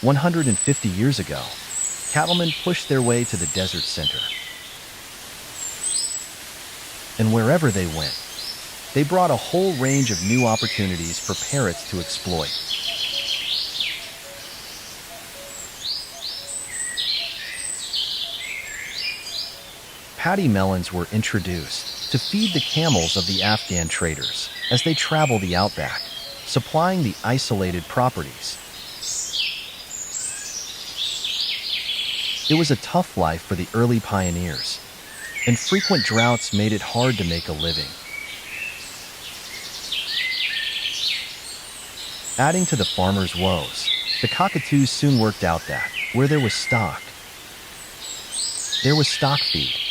150 years ago, cattlemen pushed their way to the desert center. And wherever they went, they brought a whole range of new opportunities for parrots to exploit. Paddy melons were introduced to feed the camels of the Afghan traders as they travel the outback, supplying the isolated properties. It was a tough life for the early pioneers, and frequent droughts made it hard to make a living. Adding to the farmers' woes, the cockatoos soon worked out that, where there was stock feed.